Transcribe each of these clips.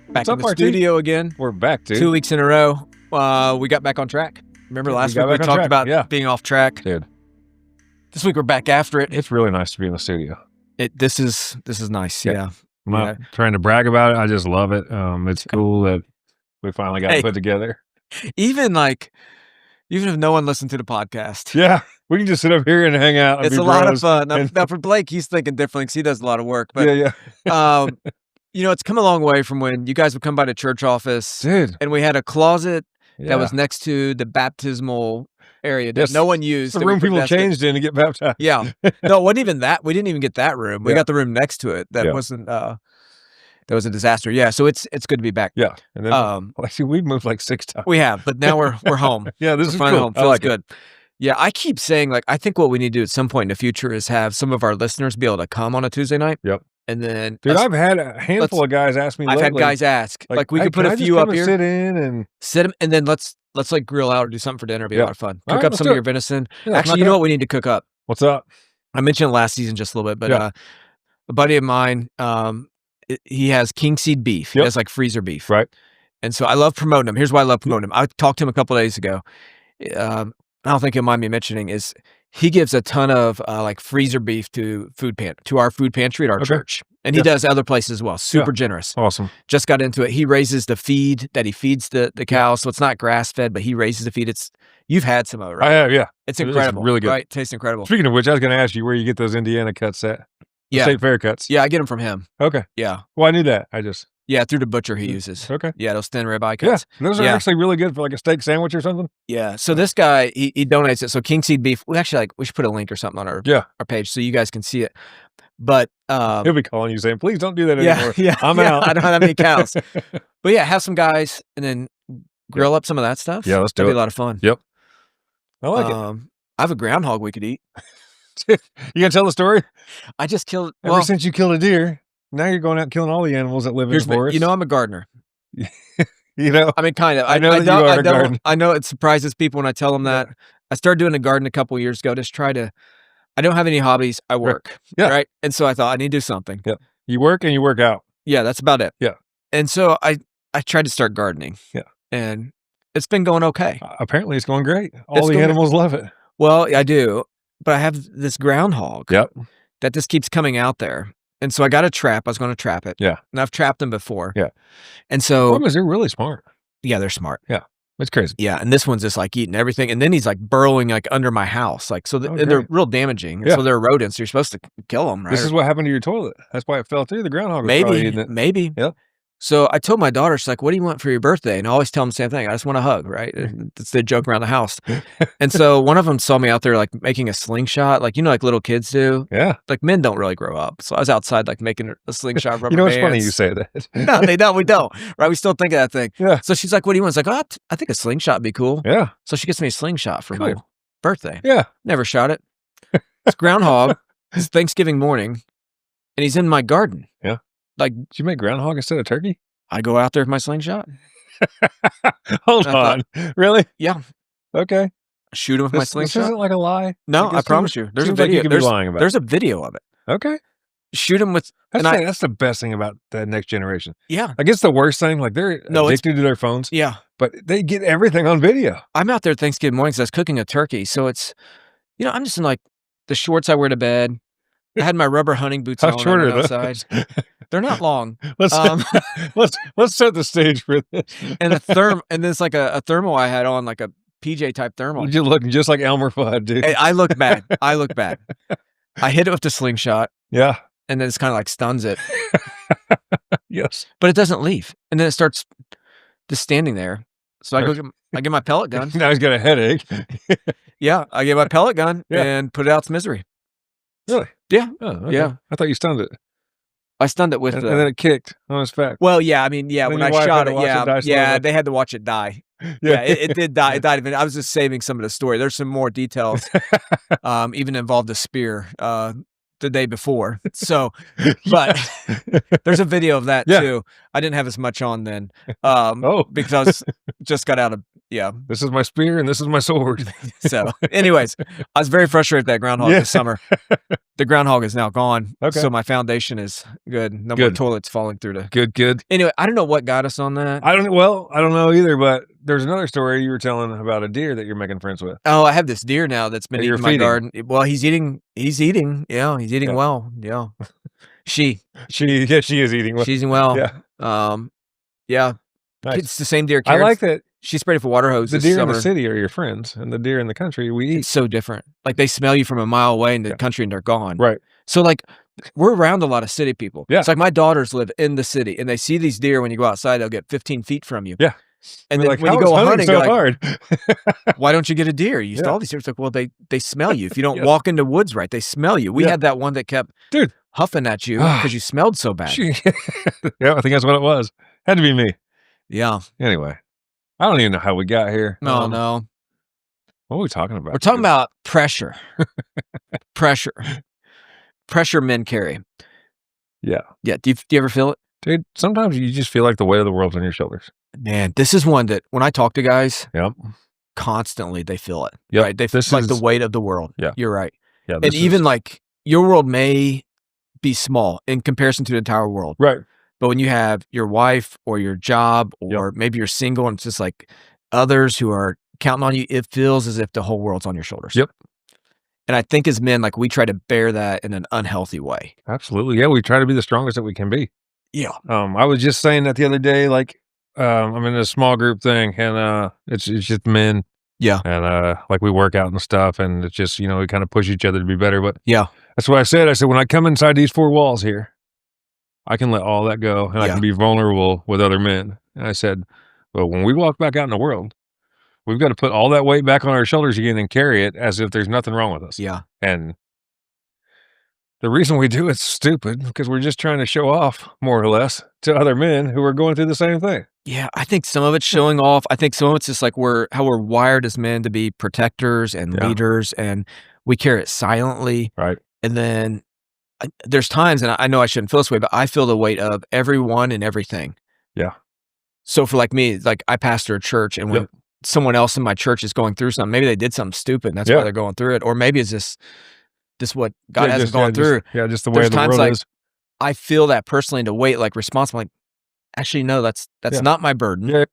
Back in the studio again. We're back, dude. 2 weeks in a row. We got back on track. Remember last week we talked about being off track? Dude. This week we're back after it. It's really nice to be in the studio. This is nice, yeah. I'm not trying to brag about it. I just love it. It's cool that we finally got it put together. Even if no one listened to the podcast. Yeah. We can just sit up here and hang out. It's a lot of fun. Now for Blake, he's thinking differently because he does a lot of work. But it's come a long way from when you guys would come by the church office, dude, and we had a closet that was next to the baptismal area that no one used. The room people changed in to get baptized. Yeah. No, it wasn't even that. We didn't even get that room. We got the room next to it. That wasn't that was a disaster. Yeah. So it's good to be back. Yeah. And then actually we've moved like 6 times. We have, but now we're home. Yeah, this is cool. Home. Feels good. Yeah, I keep saying, I think what we need to do at some point in the future is have some of our listeners be able to come on a Tuesday night. Yep. And then, dude, I've had a handful of guys ask me. I've had guys ask, we could put a few up here, sit in and them, and then let's grill out or do something for dinner. It'd be a lot of fun. Cook up some of your venison. Yeah, actually, you know what we need to cook up? What's up? I mentioned last season just a little bit, but a buddy of mine, he has king seed beef. He has freezer beef, right? And so I love promoting him. Here's why I love promoting him. I talked to him a couple of days ago. I don't think he'll mind me mentioning is he gives a ton of freezer beef to our food pantry at our church. And he does other places as well. Super generous. Awesome. Just got into it. He raises the feed that he feeds the cows. So it's not grass fed, but he raises the feed. You've had some of it, right? I have, yeah. It's incredible. It's really good. Right? Tastes incredible. Speaking of which, I was going to ask you where you get those Indiana cuts at. Yeah. State Fair cuts. Yeah, I get them from him. Okay. Yeah. Well, I knew that. Yeah, through the butcher he uses. Okay. Yeah, those thin ribeye cuts. Yeah, those are actually really good for a steak sandwich or something. Yeah. So this guy, he donates it. So king seed beef, we actually we should put a link or something on our page so you guys can see it. But he'll be calling you saying, please don't do that anymore. Yeah, I'm out. I don't have any cows. But yeah, have some guys and then grill up some of that stuff. Yeah, let's do it. That'd be a lot of fun. Yep. I like it. I have a groundhog we could eat. You gonna tell the story? I just killed ever since you killed a deer. Now you're going out killing all the animals that live in the forest. I'm a gardener. I mean, kind of. I know that you are a gardener. I know it surprises people when I tell them that. I started doing a garden a couple years ago. Just I don't have any hobbies. I work. Yeah. Right. And so I thought I need to do something. Yeah. You work and you work out. Yeah, that's about it. Yeah. And so I tried to start gardening. Yeah. And it's been going okay. Apparently it's going great. All the animals love it. Well, I do. But I have this groundhog that just keeps coming out there. And so I got a trap. I was going to trap it. Yeah. And I've trapped them before. Yeah. And so... The problem is they're really smart. Yeah, they're smart. Yeah. It's crazy. Yeah. And this one's just eating everything. And then he's burrowing under my house. They're real damaging. Yeah. So they're rodents. You're supposed to kill them, right? This is what happened to your toilet. That's why it fell through. The groundhog was probably eating it. Maybe. Yep. So I told my daughter, she's like, what do you want for your birthday? And I always tell them the same thing. I just want a hug, right? It's the joke around the house. And so one of them saw me out there making a slingshot, like little kids do. Yeah. Men don't really grow up. So I was outside making a slingshot rubber bands. It's funny you say that. No, they don't. We don't. Right? We still think of that thing. Yeah. So she's like, what do you want? It's like, I think a slingshot would be cool. Yeah. So she gets me a slingshot for my birthday. Yeah. Never shot it. It's groundhog. It's Thanksgiving morning. And he's in my garden. Yeah. Did you make groundhog instead of turkey? I go out there with my slingshot. Hold on. Really? Yeah. Okay. Shoot him with my slingshot. This isn't like a lie? No, I promise you. There's a video. You could be lying about there's a video of it. Okay. Shoot him with... That's the best thing about the next generation. Yeah. I guess the worst thing, they're addicted to their phones. Yeah. But they get everything on video. I'm out there Thanksgiving morning because I was cooking a turkey. So it's, I'm just in the shorts I wear to bed. I had my rubber hunting boots on outside. They're not long. Let's set the stage for this. And and there's a thermal I had on, a PJ type thermal. You're looking just like Elmer Fudd, dude. I look bad. I hit it with the slingshot. Yeah. And then it's kind of stuns it. Yes. But it doesn't leave. And then it starts just standing there. So I get my pellet gun. Now he's got a headache. Yeah. I get my pellet gun and put it out to misery. Really? Yeah. Oh, okay. Yeah. I thought you stunned it. I stunned it with and then it kicked on his back. Well, yeah. I mean, when I shot it, they had to watch it die. Yeah, it did die. It died. I was just saving some of the story. There's some more details. Even involved a spear. the day before. So, but there's a video of that Yeah. too. I didn't have as much on then, Oh. because I was just got out of This is my spear and this is my sword. So, anyways, I was very frustrated with that groundhog Yeah. this summer. The groundhog is now gone, Okay. so my foundation is good. No more Good. toilets falling through the Good. Anyway, I don't know what got us on that. I don't know either, but there's another story you were telling about a deer that you're making friends with. Oh, I have this deer now that's been That you're eating my feeding. garden. Well, he's eating. Yeah, he's eating Yeah. well. Yeah. She is eating well. she's eating well. Yeah. Yeah. Nice. It's the same deer. I Karen's like that She sprayed it for water hose the this deer in summer. the city are your friends, and the deer in the country we eat. It's so different. Like, they smell you from a mile away in the country and they're gone. Right. So, like, we're around a lot of city people. Yeah. It's like my daughters live in the city and they see these deer when you go outside, they'll get 15 feet from you. Yeah. And We're then like, when you "How go is hunting, so you're like, hard?" why don't you get a deer? You used to Yeah. all these deer. It's like, well, they smell you. If you don't Yeah. walk into woods right, they smell you. We Yeah. had that one that kept Dude. huffing at you because you smelled so bad. Yeah, I think that's what it was. Had to be me. Yeah. Anyway, I don't even know how we got here. No. What are we talking about? We're talking about pressure. Pressure men carry. Yeah. Yeah. Do you ever feel it? Dude, sometimes you just feel like the weight of the world's on your shoulders. Man, this is one that when I talk to guys, Yep. constantly they feel it. Yep. Right? They feel like the weight of the world. Yeah. You're right. Yeah. And even like your world may be small in comparison to the entire world. Right. But when you have your wife or your job, or maybe you're single and it's just like others who are counting on you, it feels as if the whole world's on your shoulders. Yep. And I think as men, like, we try to bear that in an unhealthy way. Absolutely. Yeah, we try to be the strongest that we can be. Yeah. I was just saying that the other day, like, I'm in a small group thing and it's just men. Yeah. And like we work out and stuff, and it's just, we kind of push each other to be better. But yeah, that's what I said. I said, when I come inside these four walls here, I can let all that go and I can be vulnerable with other men. And I said, but when we walk back out in the world, we've got to put all that weight back on our shoulders again and carry it as if there's nothing wrong with us. Yeah. And the reason we do it's stupid because we're just trying to show off more or less to other men who are going through the same thing. Yeah, I think some of it's showing off. I think some of it's just like how we're wired as men to be protectors and leaders, and we carry it silently. Right. And then there's times, and I know I shouldn't feel this way, but I feel the weight of everyone and everything. Yeah. So for like me, like I pastor a church, and when someone else in my church is going through something, maybe they did something stupid, and that's why they're going through it, or maybe it's just what God hasn't gone through. Just the way the world is. I feel that personally, to weight like responsible. Like, actually, no, that's not my burden. Yes.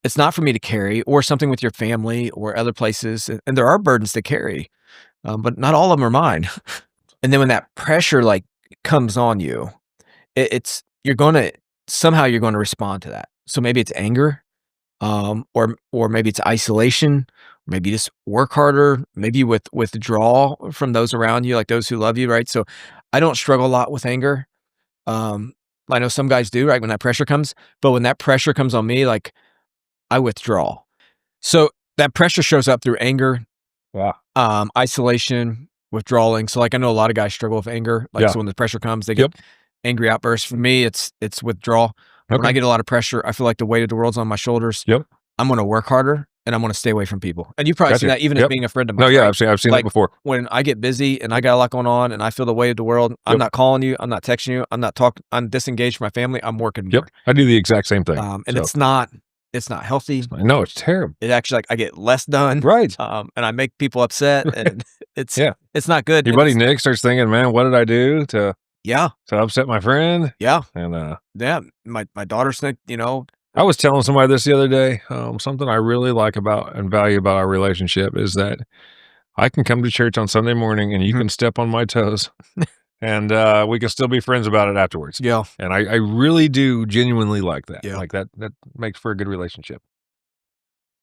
It's not for me to carry, or something with your family or other places. And there are burdens to carry, but not all of them are mine. And then when that pressure like comes on you, you're going to respond to that. So maybe it's anger, or maybe it's isolation. Maybe you just work harder. Maybe you withdraw from those around you, like those who love you, right? So I don't struggle a lot with anger. I know some guys do, right, when that pressure comes. But when that pressure comes on me, like, I withdraw. So that pressure shows up through anger, isolation, withdrawing. So like I know a lot of guys struggle with anger. Like so when the pressure comes, they get angry outbursts. For me, it's withdrawal. When I get a lot of pressure, I feel like the weight of the world's on my shoulders. I'm going to work harder and I'm going to stay away from people. And you've probably seen that even as being a friend of mine. No, yeah, right? I've seen that before. When I get busy and I got a lot going on and I feel the weight of the world, I'm not calling you, I'm not texting you, I'm not talking, I'm disengaged from my family, I'm working more. I do the exact same thing. And it's not healthy. No, it's terrible. It actually, like, I get less done. Right. And I make people upset, and it's not good. Your buddy Nick starts thinking, man, what did I do to upset my friend? Yeah. And my daughter's think, I was telling somebody this the other day. Something I really like about and value about our relationship is that I can come to church on Sunday morning and you can step on my toes and we can still be friends about it afterwards. Yeah. And I really do genuinely like that. Yeah. Like that makes for a good relationship.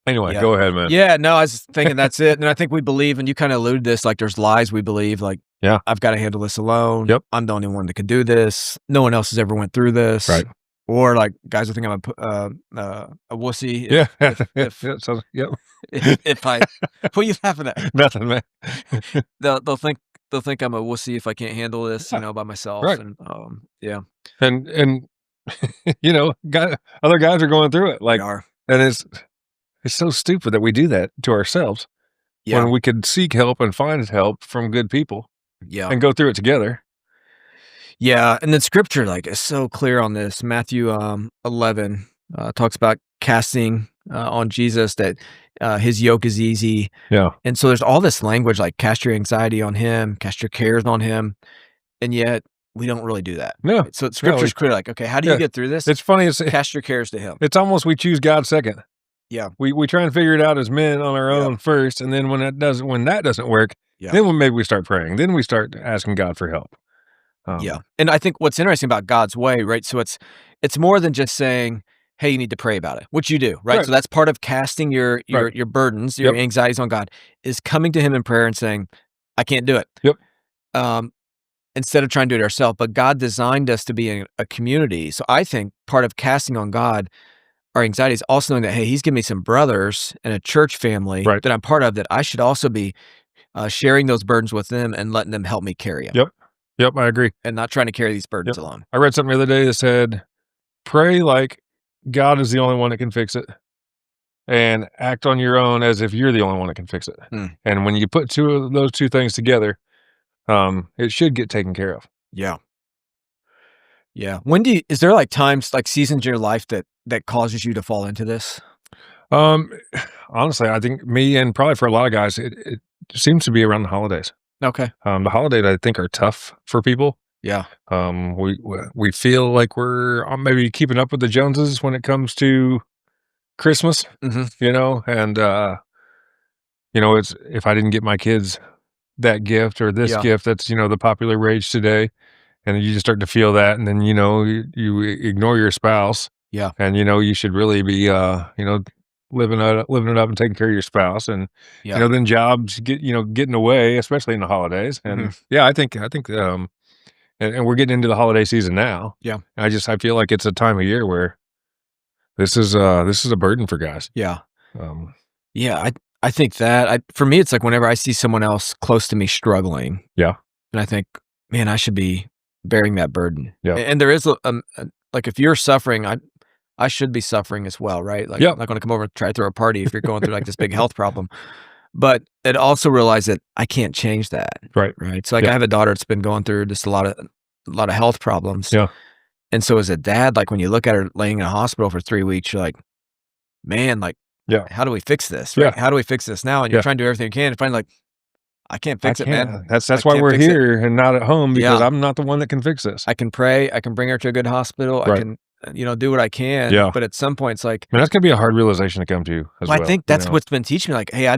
Anyway, go ahead, man. Yeah, no, I was thinking that's it. And I think we believe, and you kind of alluded to this, like there's lies we believe, like, I've got to handle this alone. I'm the only one that can do this. No one else has ever went through this. Right. Or like guys will think I'm a wussy. If I, what are you laughing at? Nothing, man. They'll think I'm a wussy if I can't handle this, by myself. Right. And and other guys are going through it. Like, and it's so stupid that we do that to ourselves when we could seek help and find help from good people. Yeah. and go through it together. Yeah, and then scripture, like, is so clear on this. Matthew, 11, talks about casting, on Jesus that, his yoke is easy, Yeah. and so there's all this language, like, cast your anxiety on him, cast your cares on him, and yet we don't really do that, No. right? So No, scripture's clear, like, "Okay, how do you yeah. get through this? It's funny, Cast your cares to him." it's almost we choose God second. Yeah, We try and figure it out as men on our yeah, own first, and then when that doesn't work, yeah, then maybe we start praying. Then we start asking God for help. yeah, and I think what's interesting about God's way, right, so it's more than just saying, "Hey, you need to pray about it," which you do, right? Right, So that's part of casting your right. your burdens, your Yep, anxieties on God, is coming to him in prayer and saying, "I can't do it." yep, Um, instead of trying to do it ourselves, but God designed us to be in a community. So I think part of casting on God our anxiety is also knowing that, hey, He's given me some brothers and a church family right. that I'm part of that I should also be sharing those burdens with them and letting them help me carry them Yep, yep, I agree. and not trying to carry these Yep. burdens alone. I read something the other day that said, "Pray like God is the only one that can fix it, and act on your own as if you're the only one that can fix it." Mm, And when you put those two things together, it should get taken care of. yeah. Yeah. When do you, is there like times, like seasons in your life that causes you to fall into this? Um, Honestly, I think me and probably for a lot of guys, it seems to be around the holidays. Okay. The holidays I think are tough for people. Yeah. We feel like we're maybe keeping up with the Joneses when it comes to Christmas, Hmm. and it's if I didn't get my kids that gift or this Yeah. gift, that's the popular rage today, and you just start to feel that, and then you ignore your spouse, Yeah. and you should really be living it up and taking care of your spouse, and Yeah. then jobs getting away, especially in the holidays, Hmm. and yeah, I think and we're getting into the holiday season now. Yeah. I feel like it's a time of year where this is a burden for guys. Yeah. Um, Yeah. I think that for me, it's like whenever I see someone else close to me struggling, yeah, and I think, man, I should be bearing that burden. yeah, And there is like if you're suffering, I should be suffering as well, right? Like yeah, I'm not going to come over and try to throw a party if you're going through like this big health problem. But it also realize that I can't change that, right, right? So like yeah, I have a daughter that's been going through just a lot of health problems. yeah, And so as a dad, like when you look at her laying in a hospital for 3 weeks, you're like, man, like yeah, how do we fix this, right? yeah, How do we fix this now? And you're yeah. trying to do everything you can and finally like, I can't I fix it, man. can't. I That's why can't we're fix it. here and not at home because Yeah. I'm not the one that can fix this. I can pray, I can bring her to a good hospital, I Right. can, do what I can, Yeah. but at some point, it's like, And that's gonna be a hard realization to come to as well, well. I think that's what's been teaching me, like, hey,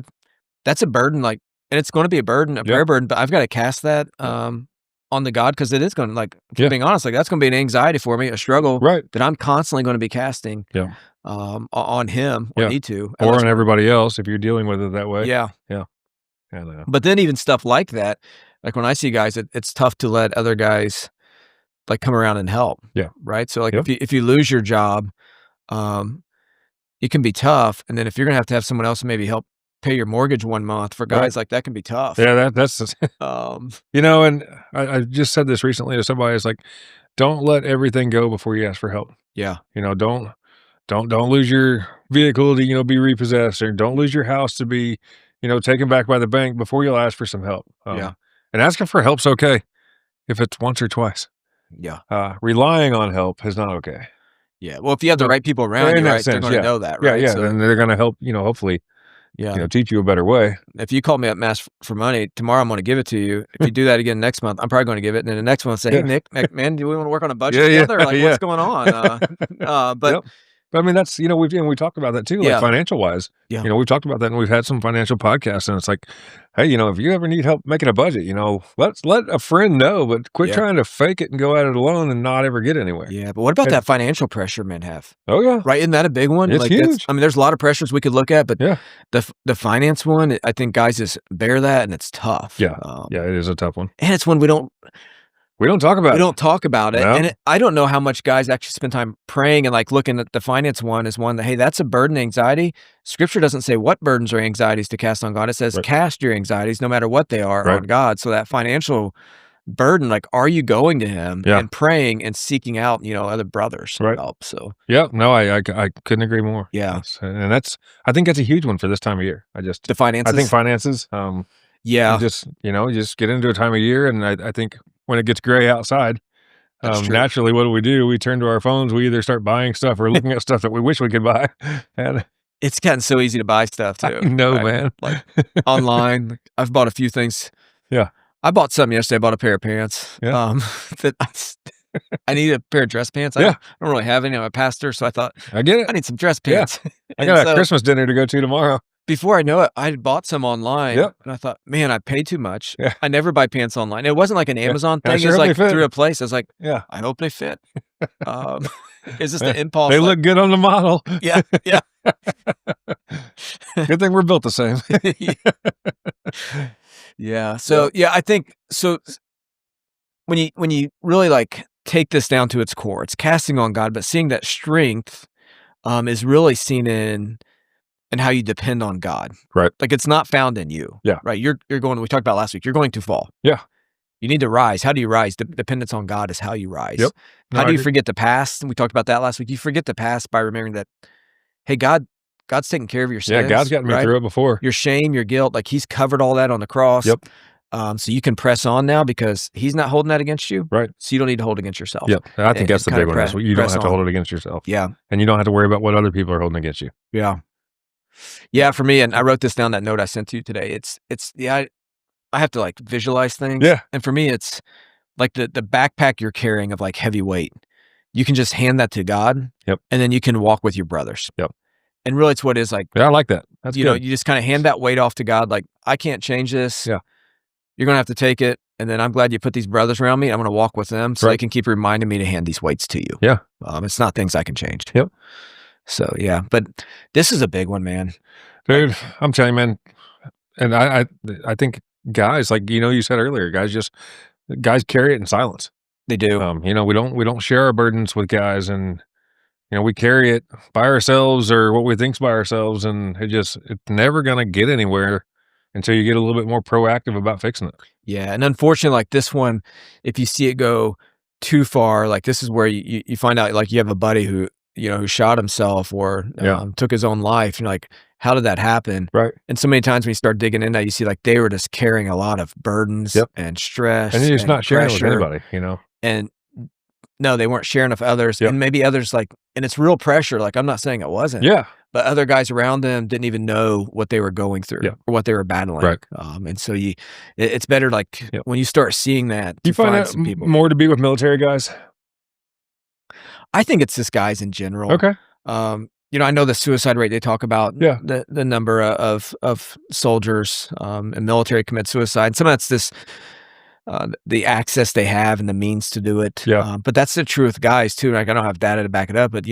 that's a burden, like, and it's gonna be a burden, a Yeah. prayer burden, but I've gotta cast that, on the God because it is gonna, like, if I'm Yeah. being honest, like, that's gonna be an anxiety for me, a struggle Right. that I'm constantly gonna be casting, Yeah. on him, or Yeah. need to, Or unless on everybody else if you're dealing with it that way. yeah. Yeah. And But then even stuff like that, like, when I see guys, it's tough to let other guys, like, come around and help, yeah. right? So, like, Yep. if you lose your job, um it can be tough, and then if you're gonna have to have someone else maybe help pay your mortgage 1 month for Right. guys, like, that can be tough. Yeah, that's Um, and I just said this recently to somebody. It's like, don't let everything go before you ask for help. yeah, Don't lose your vehicle to, be repossessed, or don't lose your house to be, taken back by the bank before you'll ask for some help. yeah, And asking for help's okay if it's once or twice. yeah, Relying on help is not okay. yeah. Well, if you have the So, right people around in you, that right, they're sense, gonna yeah. know that, Yeah, right? yeah, So, and they're gonna help, hopefully, yeah, teach you a better way. if you call me up and ask for money, tomorrow I'm gonna give it to you. If you do that again next month, I'm probably gonna give it, and then the next month say, "Hey, Yeah. Nick, man, do we wanna work on a budget Yeah, yeah, together? Like, yeah. what's going on?" But Yep. But I mean, that's we talked about that too, like yeah, financial wise. yeah, We've talked about that, and we've had some financial podcasts, and it's like, hey, if you ever need help making a budget, let a friend know, but quit yeah, trying to fake it and go at it alone and not ever get anywhere. yeah, but what about And that financial pressure men have? oh yeah, Right, isn't that a big one? it's Like, that's huge. I mean, there's a lot of pressures we could look at, but Yeah, the finance one, I think guys just bear that, and it's tough. yeah, yeah. It is a tough one. And it's when We don't talk we about it. don't talk about it, No. and I don't know how much guys actually spend time praying and, like, looking at the finance one as one that, hey, that's a burden, anxiety. Scripture doesn't say what burdens or anxieties to cast on God. It says, Right. "Cast your anxieties, no matter what they are, Right. on God." So that financial burden, like, are you going to Him Yeah. and praying and seeking out, other brothers to Right. help? So, Yeah. No, I couldn't agree more. yeah. Yes. And I think that's a huge one for this time of year. The I think finances? finances. Yeah, You just get into a time of year, and I think when it gets gray outside, that's true. naturally, what do? We turn to our phones. We either start buying stuff or looking at stuff that we wish we could buy. And It's gotten so easy to buy stuff I too, know, right? man. Like, online, like, I've bought a few things. Yeah, I bought something yesterday, I bought a pair of pants, yeah, that I need a pair of dress pants. yeah. I don't really have any, I'm a pastor, so I thought, I get it. "I need some dress Yeah, pants." I And got a so, Christmas dinner to go to tomorrow. before I know it, I had bought some online, Yep. and I thought, "Man, I paid too much." Yeah, I never buy pants online. It wasn't like an yeah. Amazon And I thing, it sure was, hope they like, fit. through a place, I was like, Yeah, "I hope they fit." Um, it's just yeah. an impulse, They like, look good on the model. yeah, yeah. Good thing we're built the same. Yeah, so, Yep. yeah, I think so when you really, like, take this down to its core, it's casting on God, but seeing that strength, is really seen in how you depend on God. Right. Like, it's not found in you, Yeah. right? You're going we talked about last week, you're going to fall. Yeah. You need to rise. How do you rise? Dependence on God is how you rise. Yep. No, How I do you agree. forget the past? And we talked about that last week. You forget the past by remembering that, hey, God's taking care of your Yeah, God's sins, gotten me right? through it before. Your shame, your guilt, like He's covered all that on the cross. Yep. So you can press on now because He's not holding that against you. Right. So you don't need to hold it against yourself. Yep. And I think that's And the kind big of one is you don't press have to on. hold it against yourself. Yeah. And you don't have to worry about what other people are holding against you. Yeah. Yeah. For me, and I wrote this down, that note I sent to you today. Yeah, I have to like visualize things. Yeah. And for me, it's like the backpack you're carrying of like heavy weight. You can just hand that to God. Yep. And then you can walk with your brothers. Yep. And really, it's what is like, Yeah, I like that. That's you know, good. you just kind of hand that weight off to God. Like, I can't change this. Yeah. You're going to have to take it. And then I'm glad you put these brothers around me. I'm going to walk with them so they Right. can keep reminding me to hand these weights to you. Yeah. It's not things I can change. Yep. So, yeah. But this is a big one, man. Dude, I'm telling you, man. And I think guys, like you said earlier, guys carry it in silence. They do. We don't share our burdens with guys, and we carry it by ourselves or what we think's by ourselves, and it's never gonna get anywhere until you get a little bit more proactive about fixing it. Yeah. And unfortunately, like this one, if you see it go too far, like this is where you find out like you have a buddy who shot himself or Yeah. took his own life. And you're like, how did that happen? Right. And so many times when you start digging in that, you see like they were just carrying a lot of burdens Yep. and stress. And you're just not sharing it with pressure. anybody. And no, they weren't sharing with others. Yep. And maybe others like, and it's real pressure. Like, I'm not saying it wasn't. Yeah. But other guys around them didn't even know what they were going through Yeah. or what they were battling. Right. And so it's better like Yep. when you start seeing that, You to find find that some people. more to be with military guys? I think it's just guys in general. Okay. I know the suicide rate they talk about. Yeah. The number of soldiers and military commit suicide. Some of that's this the access they have and the means to do it. Yeah. But that's the truth with guys too. Like I don't have data to back it up, but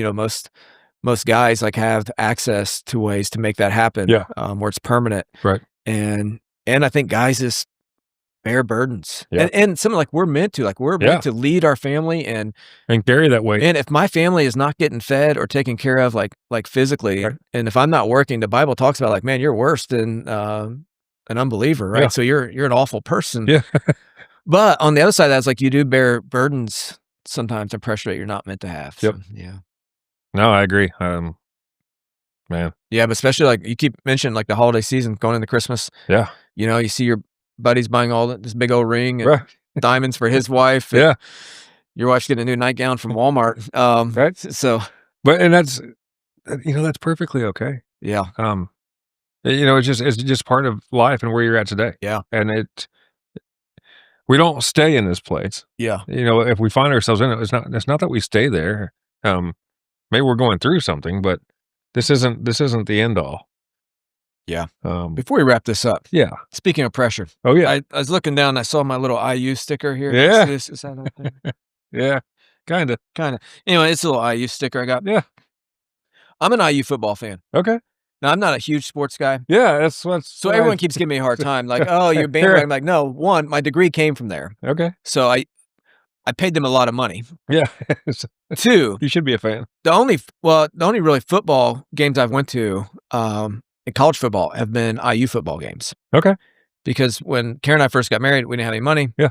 most guys like have access to ways to make that happen. Yeah. Where it's permanent. Right. And I think guys just bear burdens. Yeah. And something like we're meant Yeah. to lead our family and carry that weight. and if my family is not getting fed or taken care of like physically, Right. and if I'm not working, the Bible talks about like, man, you're worse than an unbeliever, right? Yeah. So you're an awful person. Yeah. But on the other side of that, it's like you do bear burdens sometimes and pressure that you're not meant to have. Yep. So, yeah. No, I agree. Man. Yeah, but especially like you keep mentioning like the holiday season going into Christmas. Yeah. You see your buddies buying all this big old ring and Right. diamonds for his wife. And Yeah. your wife's getting a new nightgown from Walmart. Right. So But that's that's perfectly okay. yeah. It's just part of life and where you're at today. Yeah. And we don't stay in this place. Yeah. If we find ourselves in it, it's not that we stay there. Maybe we're going through something, but this isn't the end all. Yeah. Um, Before we wrap this up, yeah. speaking of pressure, Oh yeah. I was looking down and I saw my little IU sticker here. Yeah. Is that up there? Yeah. Kind of. Kind of. Anyway, it's a little IU sticker I got. Yeah. I'm an IU football fan. Okay. Now, I'm not a huge sports guy. Yeah. That's So everyone keeps giving me a hard time. Like, oh, you're bandwagon. I'm like, no, one, my degree came from there. Okay. So I paid them a lot of money. Yeah. Two, You should be a fan. the only really football games I've went to in college football have been IU football games. Okay. Because when Karen and I first got married, we didn't have any money. Yeah.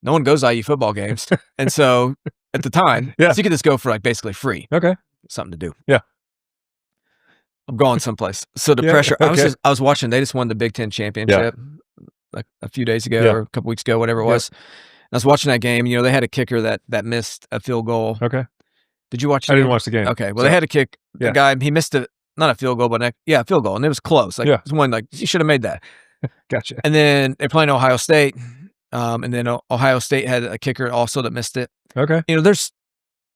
No one goes to IU football games. And so at the time, Yeah. so you could just go for like basically free. Okay. Something to do. Yeah. I'm going someplace. So the Yeah, pressure, okay. I was watching, they just won the Big Ten championship like a few days ago or a couple weeks ago, whatever it was. I was watching that game, they had a kicker that missed a field goal. Okay. Did you watch the I game? didn't watch the game. Okay. Well, they had a kick. The Yeah. guy, he missed not a field goal, but a field goal, and it was close. Like, it was one, like, you should have made that. Gotcha. And then they're playing Ohio State, and then Ohio State had a kicker also that missed it. Okay. There's,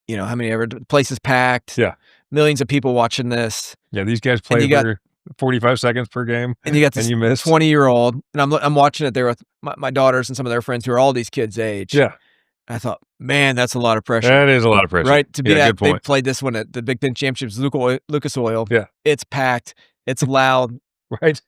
how many ever places packed. Yeah. Millions of people watching this. Yeah, these guys play for 45 seconds per game, and you got this 20-year-old, and I'm watching it there with my daughters and some of their friends who are all these kids' age. Yeah. I thought, man, that's a lot of pressure. That is a lot of pressure. Right? To be good point. They played this one at the Big Ten Championships, Lucas Oil. Yeah. It's packed. It's loud. Right.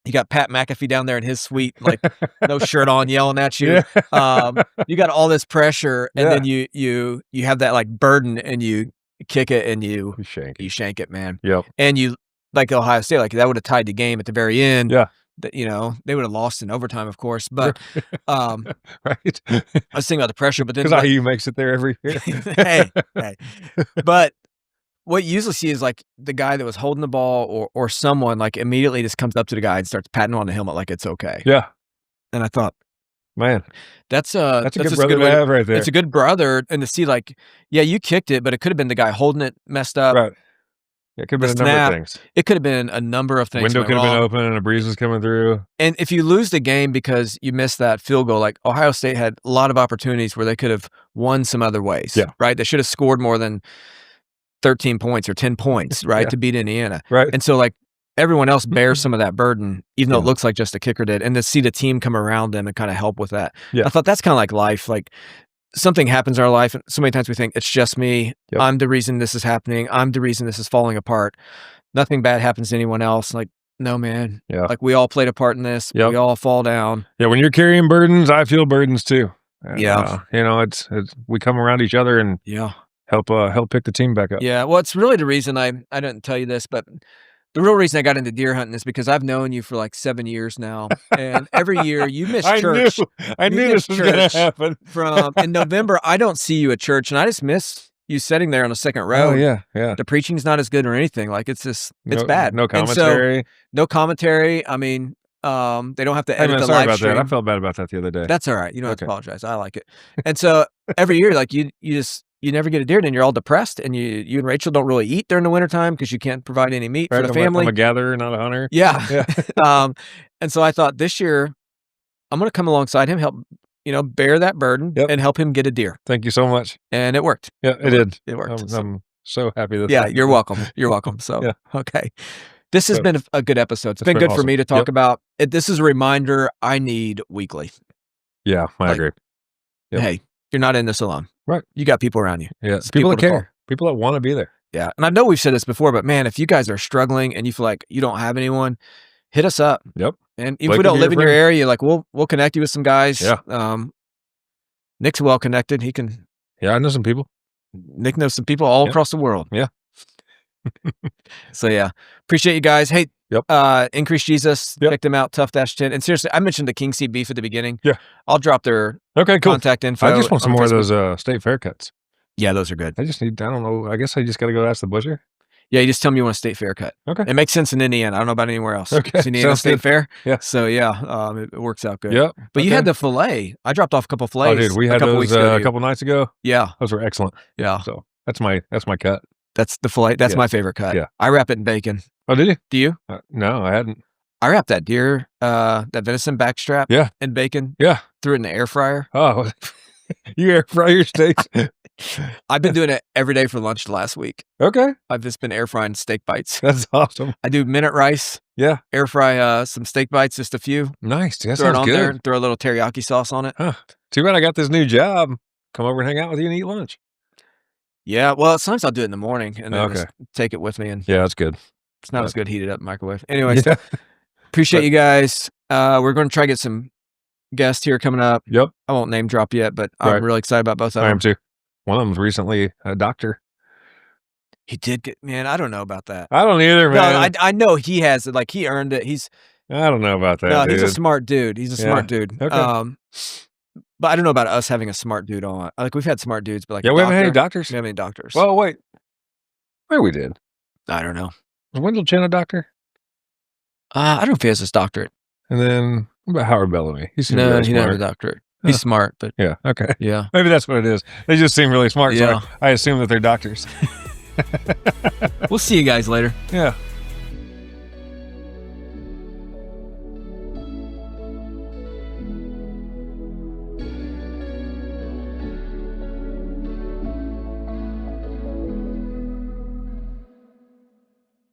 You got Pat McAfee down there in his suite, like no shirt on, yelling at you. Yeah. You got all this pressure, and then you have that like burden, and you kick it, and you shank it, man. Yep. And you, like Ohio State, like that would have tied the game at the very end. Yeah. They would have lost in overtime, of course. But right. I was thinking about the pressure, but then because IU makes it there every year. hey. But what you usually see is like the guy that was holding the ball or someone like immediately just comes up to the guy and starts patting on the helmet like it's okay. Yeah. And I thought, man, that's a good brother to have right there. It's a good brother, and to see like, yeah, you kicked it, but it could have been the guy holding it messed up. Right. It could have been a number of things. It could have been a number of things. Window could have been open and a breeze was coming through. And if you lose the game because you missed that field goal, like Ohio State had a lot of opportunities where they could have won some other ways. Yeah. Right? They should have scored more than 13 points or 10 points, right, to beat Indiana. Right. And so like everyone else bears some of that burden, even though it looks like just a kicker did. And to see the team come around them and kind of help with that. Yeah. I thought that's kind of like life. Like something happens in our life, and so many times we think it's just me. Yep. I'm the reason this is happening. I'm the reason this is falling apart. Nothing bad happens to anyone else. Like, no, man. Yeah. Like we all played a part in this. Yep. We all fall down. Yeah. When you're carrying burdens, I feel burdens too. Yeah. It's we come around each other and help pick the team back up. Yeah. Well, it's really the reason I didn't tell you this, but the real reason I got into deer hunting is because I've known you for like 7 years now, and every year you miss church. I knew this was going to happen. From in November, I don't see you at church, and I just miss you sitting there on the second row. Oh yeah. The preaching's not as good or anything. Like it's just it's bad. No commentary. No commentary. I mean, they don't have to edit the sorry live about stream. that. I felt bad about that the other day. That's all right. You don't have to apologize. I like it. And so every year, like you never get a deer, and you're all depressed, and you and Rachel don't really eat during the wintertime because you can't provide any meat for the family. I'm a gatherer, not a hunter. Yeah. And so I thought this year I'm going to come alongside him, help bear that burden and help him get a deer. Thank you so much. And it worked. Yeah, it did. It worked. I'm so happy that. Yeah, you're welcome. You're welcome. So, okay. This has been a good episode. It's been good for me to talk about it. This is a reminder I need weekly. Yeah, I agree. Yep. Hey, you're not in this alone. Right. You got people around you. Yeah. People that care. People that want to be there. Yeah. And I know we've said this before, but man, if you guys are struggling and you feel like you don't have anyone, hit us up. Yep. And if we don't live in your area, like we'll connect you with some guys. Yeah. Nick's well connected. He can. Yeah, I know some people. Nick knows some people all across the world. Yeah. So yeah, appreciate you guys. Hey, Increase Jesus, check them out. Tough-10. And seriously, I mentioned the King Seed beef at the beginning. Yeah, I'll drop their contact info. I just want some more of those state fair cuts. Yeah, those are good. I don't know. I guess I just got to go ask the butcher. Yeah, you just tell me you want a state fair cut. Okay. It makes sense in Indiana. I don't know about anywhere else. Okay. It's Indiana State Fair. Yeah. So yeah, it works out good. Yep. But you had the filet. I dropped off a couple fillets. Oh, dude, we had those a couple nights ago. Yeah. Those were excellent. Yeah. So that's my cut. That's the filet. That's my favorite cut. Yeah. I wrap it in bacon. Oh, did you? Do you? No, I hadn't. I wrapped that deer, that venison backstrap in bacon. Yeah. Threw it in the air fryer. Oh, you air fry your steaks? I've been doing it every day for lunch the last week. Okay. I've just been air frying steak bites. That's awesome. I do minute rice. Yeah. Air fry some steak bites, just a few. Nice. That throw it sounds on good. there, throw a little teriyaki sauce on it. Huh. Too bad I got this new job. Come over and hang out with you and eat lunch. Yeah, well, sometimes I'll do it in the morning and then just take it with me. And yeah, that's good. It's not as good heated up microwave. Anyways, appreciate you guys. We're going to try to get some guests here coming up. Yep. I won't name drop yet, but I'm really excited about both of them. I am too. One of them's recently a doctor. He did get, man, I don't know about that. I don't either, man. No, I know he has it. Like he earned it. I don't know about that. No, dude. he's a smart dude. He's a smart dude. Okay. But I don't know about us having a smart dude on. Like we've had smart dudes, but like we haven't had any doctors. We haven't had any doctors. Well, wait. Maybe we did. I don't know. Is Wendell Chen a doctor? I don't know if he has his doctorate. And then what about Howard Bellamy? He seems No, really he didn't have a smart. doctorate. He's smart, but Yeah, okay. yeah. Maybe that's what it is. They just seem really smart, Yeah. so I assume that they're doctors. We'll see you guys later. Yeah.